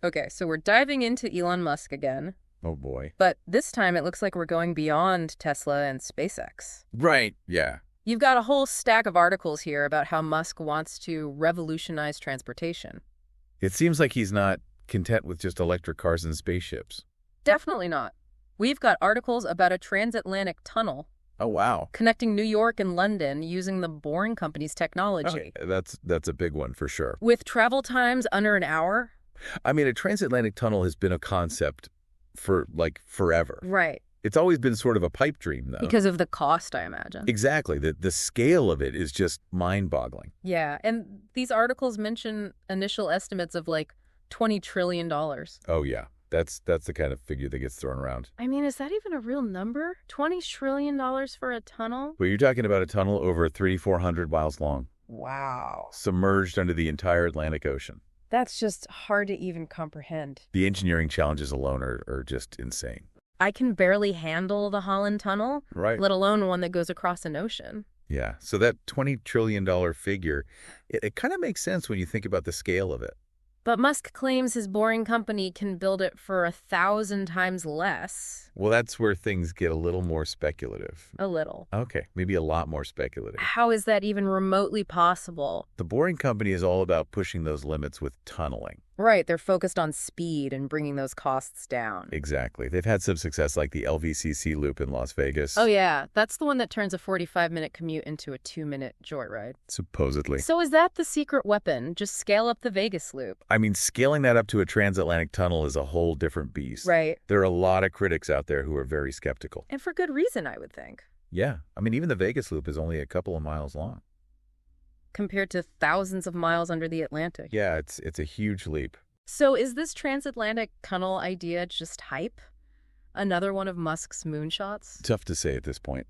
Okay, so we're diving into Elon Musk again, Oh boy. but this time it looks like we're going beyond Tesla and SpaceX. Right. Yeah. You've got a whole stack of articles here about how Musk wants to revolutionize transportation. It seems like he's not content with just electric cars and spaceships. Definitely not. We've got articles about a transatlantic tunnel Oh, wow. connecting New York and London using the Boring Company's technology. Okay, that's a big one for sure. With travel times under an hour. I mean, a transatlantic tunnel has been a concept for like forever. Right. It's always been sort of a pipe dream, though. Because of the cost, I imagine. Exactly. The scale of it is just mind-boggling. Yeah, and these articles mention initial estimates of like $20 trillion. Oh, yeah. That's the kind of figure that gets thrown around. I mean, is that even a real number? $20 trillion for a tunnel? But you're talking about a tunnel over 3,400 miles long, Wow. submerged under the entire Atlantic Ocean. That's just hard to even comprehend. The engineering challenges alone are just insane. I can barely handle the Holland Tunnel, Right. let alone one that goes across an ocean. Yeah. So that $20 trillion figure, it kind of makes sense when you think about the scale of it. But Musk claims his Boring Company can build it for 1,000 times less. Well, that's where things get a little more speculative. A little. Okay, maybe a lot more speculative. How is that even remotely possible? The Boring Company is all about pushing those limits with tunneling. Right, they're focused on speed and bringing those costs down. Exactly. They've had some success like the LVCC loop in Las Vegas. Oh yeah, that's the one that turns a 45-minute commute into a 2-minute joyride. Supposedly. So is that the secret weapon? Just scale up the Vegas loop? I mean, scaling that up to a transatlantic tunnel is a whole different beast. Right. There are a lot of critics out there who are very skeptical. And for good reason, I would think. Yeah. I mean, even the Vegas loop is only a couple of miles long. Compared to thousands of miles under the Atlantic. Yeah, it's a huge leap. So is this transatlantic tunnel idea just hype? Another one of Musk's moonshots? Tough to say at this point.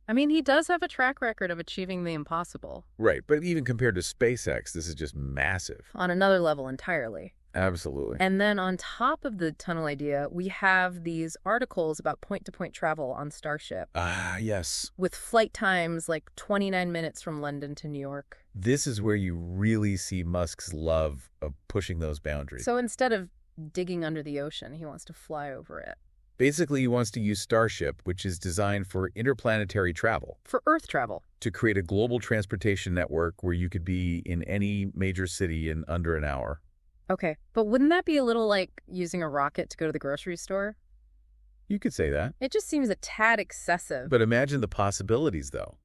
I mean, he does have a track record of achieving the impossible. Right, but even compared to SpaceX, this is just massive. On another level entirely. Absolutely. And then on top of the tunnel idea, we have these articles about point-to-point travel on Starship. Ah, yes. With flight times like 29 minutes from London to New York. This is where you really see Musk's love of pushing those boundaries. So instead of digging under the ocean, he wants to fly over it. Basically, he wants to use Starship, which is designed for interplanetary travel, For Earth travel. to create a global transportation network where you could be in any major city in under an hour. Okay, but wouldn't that be a little like using a rocket to go to the grocery store? You could say that. It just seems a tad excessive. But imagine the possibilities, though.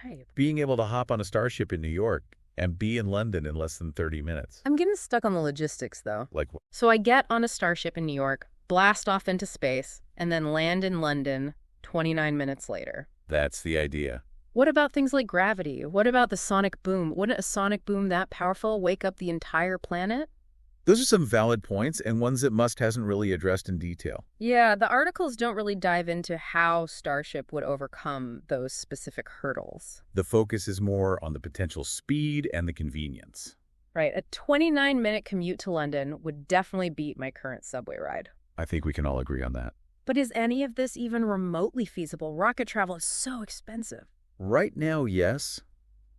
Hey, Being able to hop on a Starship in New York and be in London in less than 30 minutes. I'm getting stuck on the logistics, though. Like, So I get on a Starship in New York, blast off into space, and then land in London 29 minutes later. that's the idea. What about things like gravity? What about the sonic boom? Wouldn't a sonic boom that powerful wake up the entire planet? Those are some valid points and ones that Musk hasn't really addressed in detail. Yeah, the articles don't really dive into how Starship would overcome those specific hurdles. The focus is more on the potential speed and the convenience. Right, a 29-minute commute to London would definitely beat my current subway ride. I think we can all agree on that. But is any of this even remotely feasible? Rocket travel is so expensive. Right now, yes.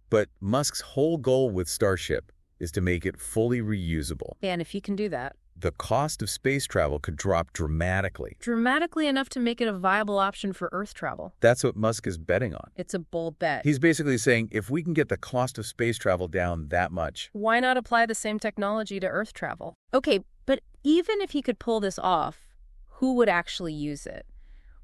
But Musk's whole goal with Starship is to make it fully reusable. And if he can do that, The cost of space travel could drop dramatically. dramatically enough to make it a viable option for Earth travel. That's what Musk is betting on. It's a bold bet. He's basically saying if we can get the cost of space travel down that much, Why not apply the same technology to Earth travel? Okay, but even if he could pull this off, who would actually use it?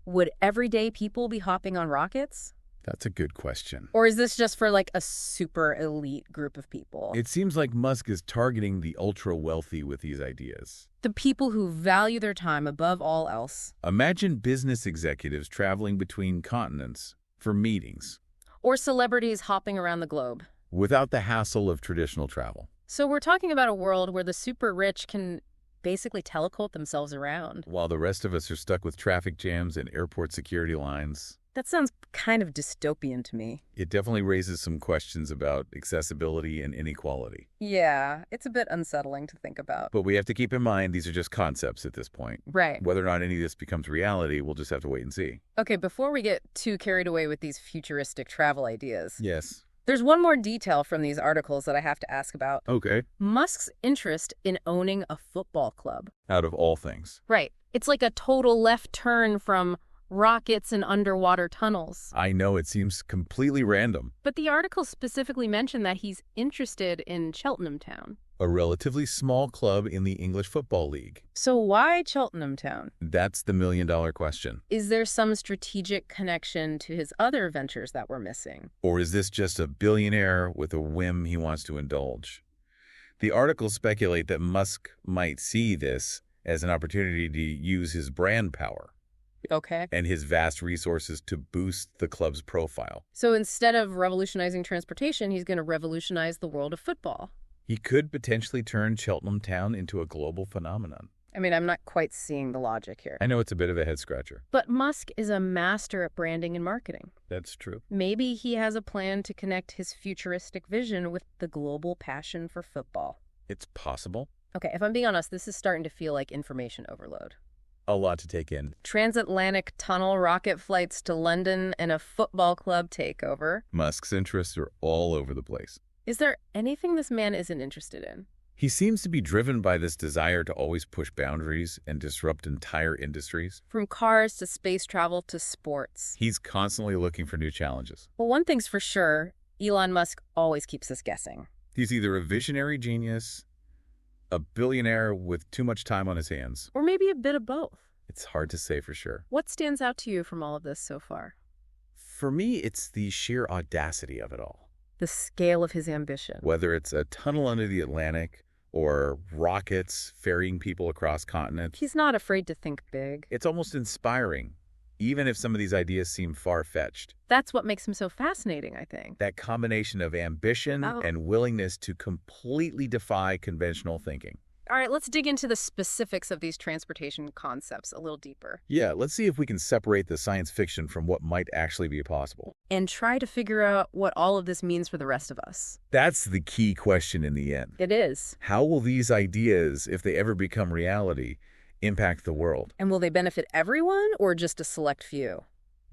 Would everyday people be hopping on rockets? that's a good question. Or is this just for like a super elite group of people? It seems like Musk is targeting the ultra-wealthy with these ideas. The people who value their time above all else. Imagine business executives traveling between continents for meetings Or celebrities hopping around the globe. without the hassle of traditional travel. So we're talking about a world where the super rich can basically teleport themselves around. While the rest of us are stuck with traffic jams and airport security lines. That sounds kind of dystopian to me. It definitely raises some questions about accessibility and inequality. Yeah, it's a bit unsettling to think about. But we have to keep in mind these are just concepts at this point. Right. Whether or not any of this becomes reality, we'll just have to wait and see. Okay, before we get too carried away with these futuristic travel ideas, Yes. There's one more detail from these articles that I have to ask about. Okay. Musk's interest in owning a football club. Out of all things. Right. It's like a total left turn from rockets and underwater tunnels. I know, it seems completely random. But the article specifically mentioned that he's interested in Cheltenham Town. A relatively small club in the English Football League. So why Cheltenham Town? That's the million-dollar question. Is there some strategic connection to his other ventures that we're missing? Or is this just a billionaire with a whim he wants to indulge? The articles speculate that Musk might see this as an opportunity to use his brand power. Okay. And his vast resources to boost the club's profile. So instead of revolutionizing transportation, he's going to revolutionize the world of football. He could potentially turn Cheltenham Town into a global phenomenon. I mean, I'm not quite seeing the logic here. I know it's a bit of a head-scratcher. But Musk is a master at branding and marketing. That's true. Maybe he has a plan to connect his futuristic vision with the global passion for football. It's possible. Okay, if I'm being honest, this is starting to feel like information overload. A lot to take in. Transatlantic tunnel rocket flights to London and a football club takeover. Musk's interests are all over the place. Is there anything this man isn't interested in? He seems to be driven by this desire to always push boundaries and disrupt entire industries. From cars to space travel to sports. He's constantly looking for new challenges. Well, one thing's for sure, Elon Musk always keeps us guessing. He's either a visionary genius, a billionaire with too much time on his hands. Or maybe a bit of both. It's hard to say for sure. What stands out to you from all of this so far? For me, it's the sheer audacity of it all. The scale of his ambition. Whether it's a tunnel under the Atlantic or rockets ferrying people across continents. He's not afraid to think big. It's almost inspiring, even if some of these ideas seem far-fetched. That's what makes him so fascinating, I think. That combination of ambition and willingness to completely defy conventional thinking. All right, let's dig into the specifics of these transportation concepts a little deeper. Yeah, let's see if we can separate the science fiction from what might actually be possible. And try to figure out what all of this means for the rest of us. That's the key question in the end. It is. How will these ideas, if they ever become reality, impact the world? And will they benefit everyone or just a select few?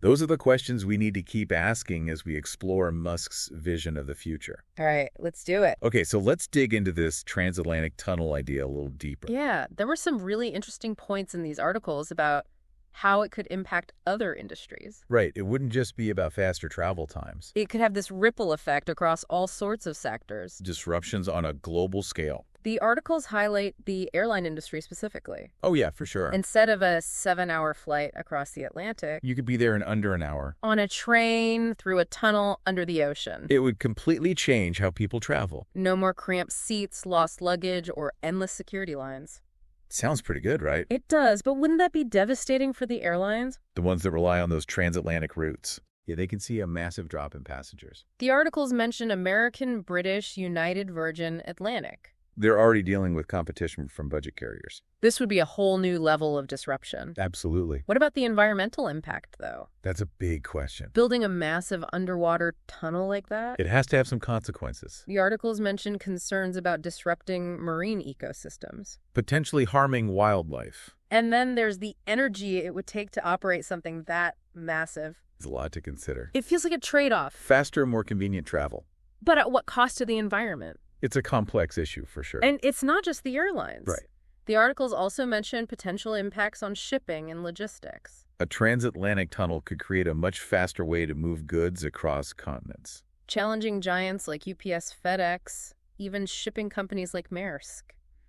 Those are the questions we need to keep asking as we explore Musk's vision of the future. All right, let's do it. Okay, so let's dig into this transatlantic tunnel idea a little deeper. Yeah, there were some really interesting points in these articles about how it could impact other industries. Right, it wouldn't just be about faster travel times. It could have this ripple effect across all sorts of sectors. Disruptions on a global scale. The articles highlight the airline industry specifically. Oh yeah, for sure. Instead of a 7-hour flight across the Atlantic, You could be there in under an hour. on a train through a tunnel under the ocean. It would completely change how people travel. No more cramped seats, lost luggage, or endless security lines. Sounds pretty good, right? It does, but wouldn't that be devastating for the airlines? The ones that rely on those transatlantic routes. Yeah, they can see a massive drop in passengers. The articles mention American, British, United, Virgin, Atlantic. They're already dealing with competition from budget carriers. This would be a whole new level of disruption. Absolutely. What about the environmental impact, though? That's a big question. Building a massive underwater tunnel like that? It has to have some consequences. The articles mention concerns about disrupting marine ecosystems. Potentially harming wildlife. And then there's the energy it would take to operate something that massive. There's a lot to consider. It feels like a trade-off. Faster, more convenient travel. But at what cost to the environment? It's a complex issue for sure. And it's not just the airlines. Right. The articles also mention potential impacts on shipping and logistics. A transatlantic tunnel could create a much faster way to move goods across continents. Challenging giants like UPS, FedEx, even shipping companies like Maersk.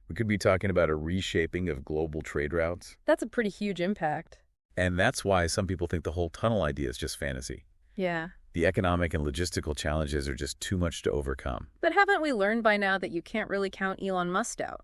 We could be talking about a reshaping of global trade routes. That's a pretty huge impact. And that's why some people think the whole tunnel idea is just fantasy. Yeah. The economic and logistical challenges are just too much to overcome. But haven't we learned by now that you can't really count Elon Musk out?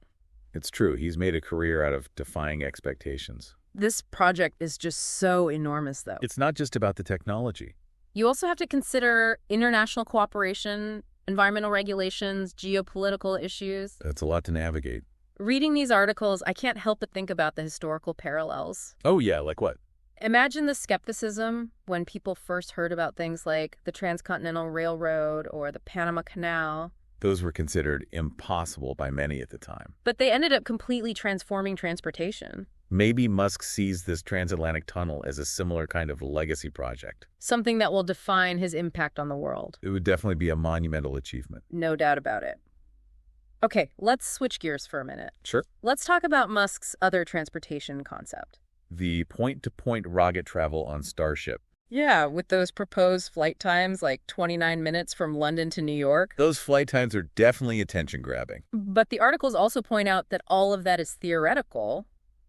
It's true. He's made a career out of defying expectations. This project is just so enormous, though. It's not just about the technology. You also have to consider international cooperation, environmental regulations, geopolitical issues. That's a lot to navigate. Reading these articles, I can't help but think about the historical parallels. Oh, yeah, like what? Imagine the skepticism when people first heard about things like the Transcontinental Railroad or the Panama Canal. Those were considered impossible by many at the time. But they ended up completely transforming transportation. Maybe Musk sees this transatlantic tunnel as a similar kind of legacy project. Something that will define his impact on the world. It would definitely be a monumental achievement. No doubt about it. Okay, let's switch gears for a minute. Sure. Let's talk about Musk's other transportation concept. The point-to-point rocket travel on Starship. Yeah, with those proposed flight times like 29 minutes from London to New York. Those flight times are definitely attention-grabbing. But the articles also point out that all of that is theoretical.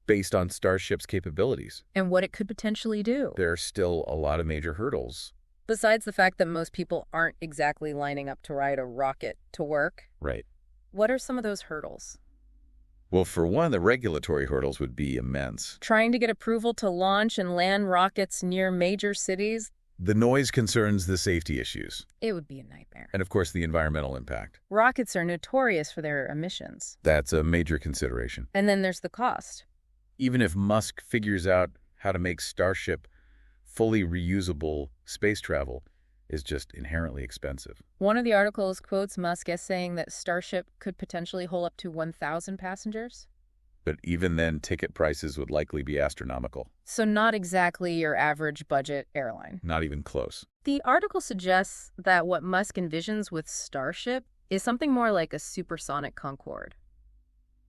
Based on Starship's capabilities. And what it could potentially do. There are still a lot of major hurdles. Besides the fact that most people aren't exactly lining up to ride a rocket to work. Right. What are some of those hurdles? Well, for one, the regulatory hurdles would be immense. Trying to get approval to launch and land rockets near major cities? The noise concerns the safety issues. It would be a nightmare. And, of course, the environmental impact. Rockets are notorious for their emissions. That's a major consideration. And then there's the cost. Even if Musk figures out how to make Starship fully reusable, space travel is just inherently expensive. One of the articles quotes Musk as saying that Starship could potentially hold up to 1,000 passengers. But even then, ticket prices would likely be astronomical. So not exactly your average budget airline. Not even close. The article suggests that what Musk envisions with Starship is something more like a supersonic Concorde.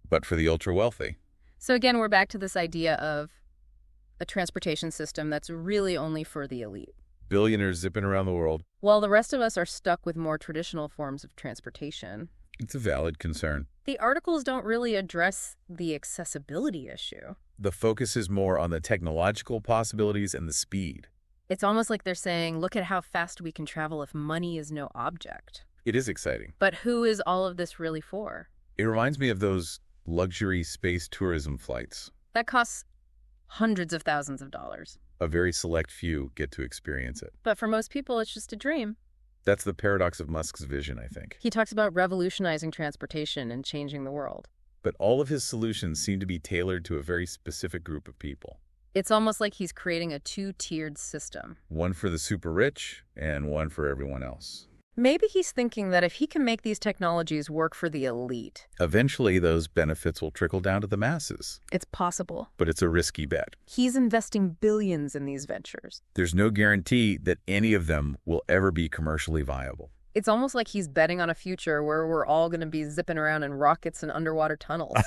But for the ultra-wealthy. So again, we're back to this idea of a transportation system that's really only for the elite. Billionaires zipping around the world. While the rest of us are stuck with more traditional forms of transportation. It's a valid concern. The articles don't really address the accessibility issue. The focus is more on the technological possibilities and the speed. It's almost like they're saying, look at how fast we can travel if money is no object. It is exciting. But who is all of this really for? It reminds me of those luxury space tourism flights. That costs hundreds of thousands of dollars. A very select few get to experience it. But for most people, it's just a dream. That's the paradox of Musk's vision, I think. He talks about revolutionizing transportation and changing the world. But all of his solutions seem to be tailored to a very specific group of people. It's almost like he's creating a two-tiered system. One for the super rich and one for everyone else. Maybe he's thinking that if he can make these technologies work for the elite, eventually those benefits will trickle down to the masses. it's possible. But it's a risky bet. He's investing billions in these ventures. There's no guarantee that any of them will ever be commercially viable. It's almost like he's betting on a future where we're all going to be zipping around in rockets and underwater tunnels.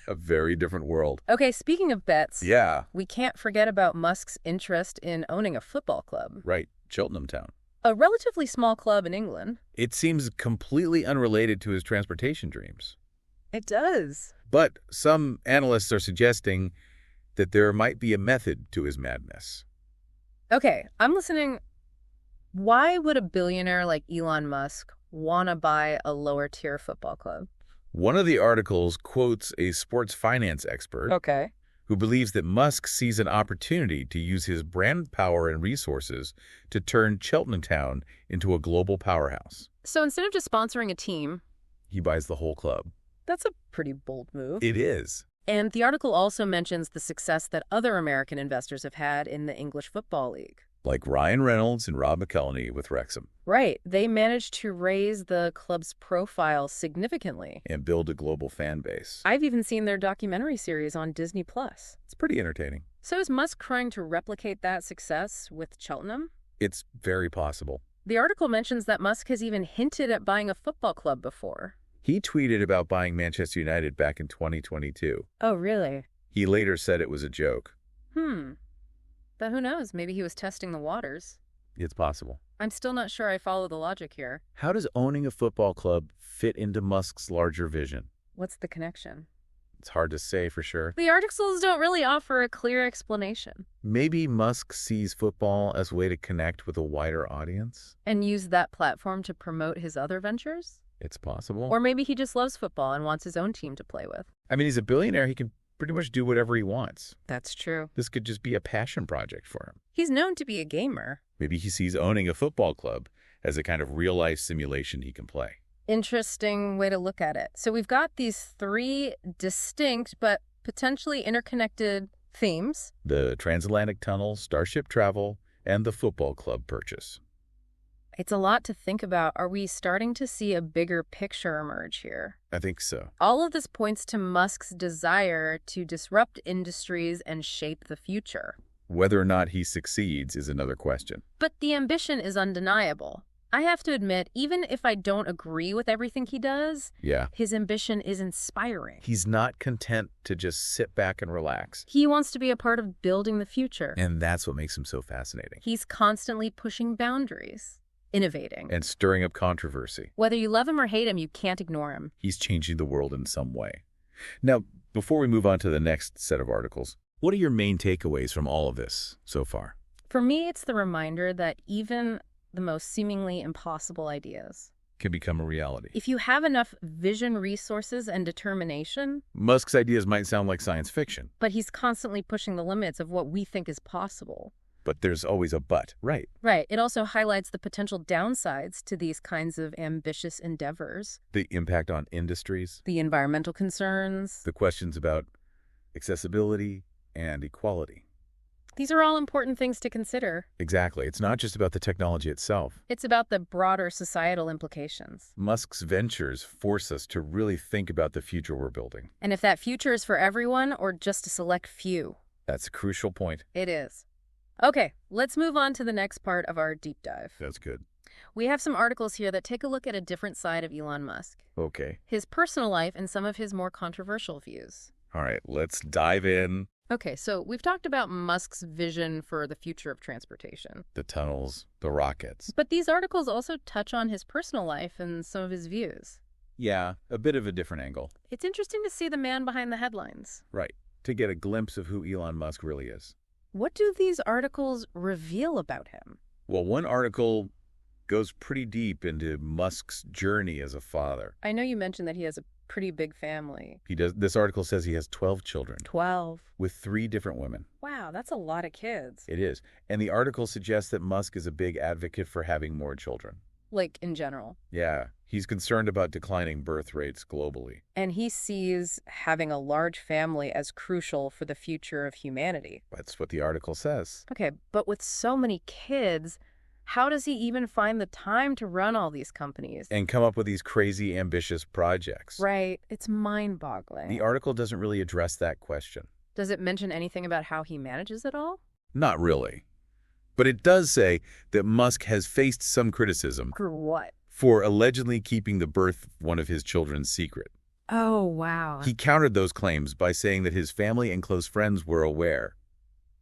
A very different world. Okay, speaking of bets, Yeah, we can't forget about Musk's interest in owning a football club. right. Cheltenham Town. A relatively small club in England. It seems completely unrelated to his transportation dreams. It does. But some analysts are suggesting that there might be a method to his madness. Okay, I'm listening. Why would a billionaire like Elon Musk want to buy a lower-tier football club? One of the articles quotes a sports finance expert Okay. who believes that Musk sees an opportunity to use his brand power and resources to turn Cheltenham Town into a global powerhouse. So instead of just sponsoring a team, He buys the whole club. that's a pretty bold move. It is. And the article also mentions the success that other American investors have had in the English Football League. Like Ryan Reynolds and Rob McElhenney with Wrexham. Right. They managed to raise the club's profile significantly. And build a global fan base. I've even seen their documentary series on Disney+. It's pretty entertaining. So is Musk trying to replicate that success with Cheltenham? It's very possible. The article mentions that Musk has even hinted at buying a football club before. He tweeted about buying Manchester United back in 2022. Oh, really? He later said it was a joke. But who knows? Maybe he was testing the waters. It's possible. I'm still not sure I follow the logic here. How does owning a football club fit into Musk's larger vision? What's the connection? It's hard to say for sure. The articles don't really offer a clear explanation. Maybe Musk sees football as a way to connect with a wider audience? And use that platform to promote his other ventures? It's possible. Or maybe he just loves football and wants his own team to play with. I mean, he's a billionaire. He can pretty much do whatever he wants. That's true. This could just be a passion project for him. He's known to be a gamer. Maybe he sees owning a football club as a kind of real-life simulation he can play. Interesting way to look at it. So we've got these three distinct but potentially interconnected themes. The transatlantic tunnel, Starship travel, and the football club purchase. It's a lot to think about. Are we starting to see a bigger picture emerge here? I think so. All of this points to Musk's desire to disrupt industries and shape the future. Whether or not he succeeds is another question. But the ambition is undeniable. I have to admit, even if I don't agree with everything he does, Yeah. his ambition is inspiring. He's not content to just sit back and relax. He wants to be a part of building the future. And that's what makes him so fascinating. He's constantly pushing boundaries, innovating. And stirring up controversy. Whether you love him or hate him, you can't ignore him. He's changing the world in some way. Now, before we move on to the next set of articles, what are your main takeaways from all of this so far? For me, it's the reminder that even the most seemingly impossible ideas Can become a reality. if you have enough vision, resources, and determination, Musk's ideas might sound like science fiction, but he's constantly pushing the limits of what we think is possible. but there's always a but, right? Right. It also highlights the potential downsides to these kinds of ambitious endeavors, The impact on industries, the environmental concerns. the questions about accessibility and equality. These are all important things to consider. Exactly. It's not just about the technology itself. It's about the broader societal implications. Musk's ventures force us to really think about the future we're building. And if that future is for everyone or just a select few, That's a crucial point. it is. Okay, let's move on to the next part of our deep dive. That's good. We have some articles here that take a look at a different side of Elon Musk, Okay. his personal life and some of his more controversial views. All right, let's dive in. Okay, so we've talked about Musk's vision for the future of transportation. The tunnels, the rockets. But these articles also touch on his personal life and some of his views. Yeah, a bit of a different angle. It's interesting to see the man behind the headlines. Right. To get a glimpse of who Elon Musk really is. What do these articles reveal about him? Well, one article goes pretty deep into Musk's journey as a father. I know you mentioned that he has a pretty big family. This article says he has 12 children 12. with 3 different women. Wow, that's a lot of kids. It is. And the article suggests that Musk is a big advocate for having more children. Like, in general. Yeah, he's concerned about declining birth rates globally. And he sees having a large family as crucial for the future of humanity. That's what the article says. Okay, but with so many kids, how does he even find the time to run all these companies? And come up with these crazy, ambitious projects. Right, it's mind-boggling. The article doesn't really address that question. Does it mention anything about how he manages it all? Not really. But it does say that Musk has faced some criticism For what? for allegedly keeping the birth of one of his children secret. Oh, wow. He countered those claims by saying that his family and close friends were aware.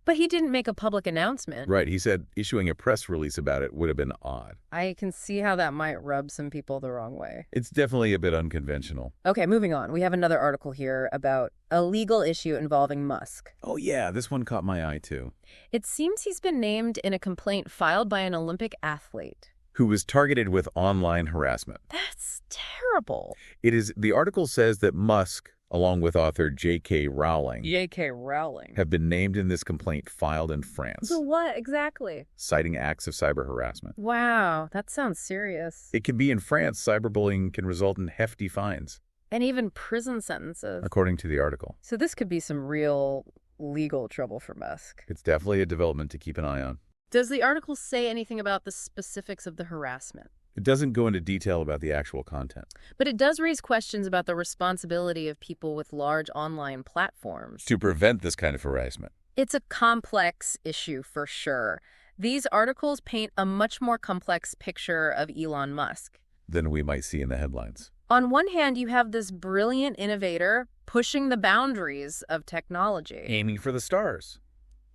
But he didn't make a public announcement. Right, he said issuing a press release about it would have been odd. I can see how that might rub some people the wrong way. It's definitely a bit unconventional. Okay, moving on. We have another article here about a legal issue involving Musk. Oh yeah, this one caught my eye too. It seems he's been named in a complaint filed by an Olympic athlete. Who was targeted with online harassment. That's terrible. The article says that Musk, along with author J.K. Rowling, J.K. Rowling. have been named in this complaint filed in France, So what exactly? citing acts of cyber harassment. Wow, that sounds serious. It can be in France, cyberbullying can result in hefty fines, And even prison sentences. according to the article. So this could be some real legal trouble for Musk. It's definitely a development to keep an eye on. Does the article say anything about the specifics of the harassment? It doesn't go into detail about the actual content. But it does raise questions about the responsibility of people with large online platforms. To prevent this kind of harassment. It's a complex issue for sure. These articles paint a much more complex picture of Elon Musk. Than we might see in the headlines. On one hand, you have this brilliant innovator pushing the boundaries of technology. Aiming for the stars.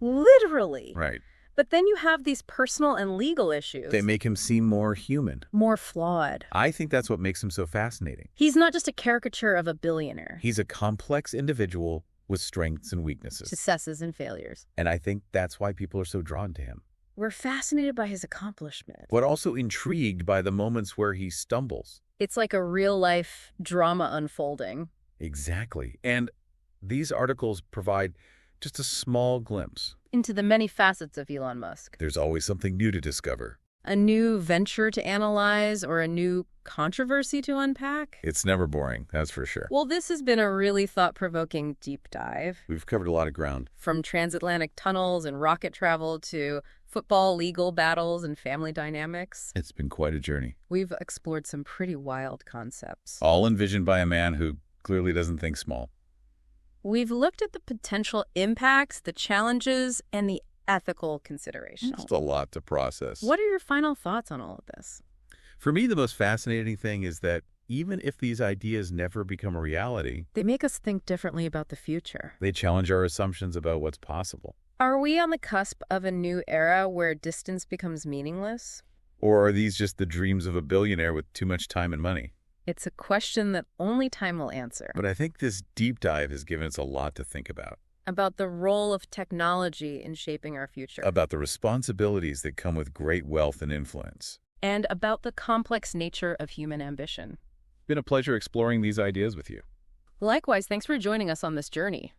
Literally. Right. But then you have these personal and legal issues. They make him seem more human. More flawed. I think that's what makes him so fascinating. He's not just a caricature of a billionaire. He's a complex individual with strengths and weaknesses. Successes and failures. And I think that's why people are so drawn to him. We're fascinated by his accomplishments. But also intrigued by the moments where he stumbles. It's like a real-life drama unfolding. Exactly. And these articles provide just a small glimpse. Into the many facets of Elon Musk. There's always something new to discover. A new venture to analyze or a new controversy to unpack? It's never boring, that's for sure. Well, this has been a really thought-provoking deep dive. We've covered a lot of ground. From transatlantic tunnels and rocket travel to football legal battles and family dynamics. It's been quite a journey. We've explored some pretty wild concepts. All envisioned by a man who clearly doesn't think small. We've looked at the potential impacts, the challenges, and the ethical considerations. Just a lot to process. What are your final thoughts on all of this? For me, the most fascinating thing is that even if these ideas never become a reality, They make us think differently about the future. they challenge our assumptions about what's possible. Are we on the cusp of a new era where distance becomes meaningless? Or are these just the dreams of a billionaire with too much time and money? It's a question that only time will answer. But I think this deep dive has given us a lot to think about. About the role of technology in shaping our future. About the responsibilities that come with great wealth and influence. And about the complex nature of human ambition. Been a pleasure exploring these ideas with you. Likewise, thanks for joining us on this journey.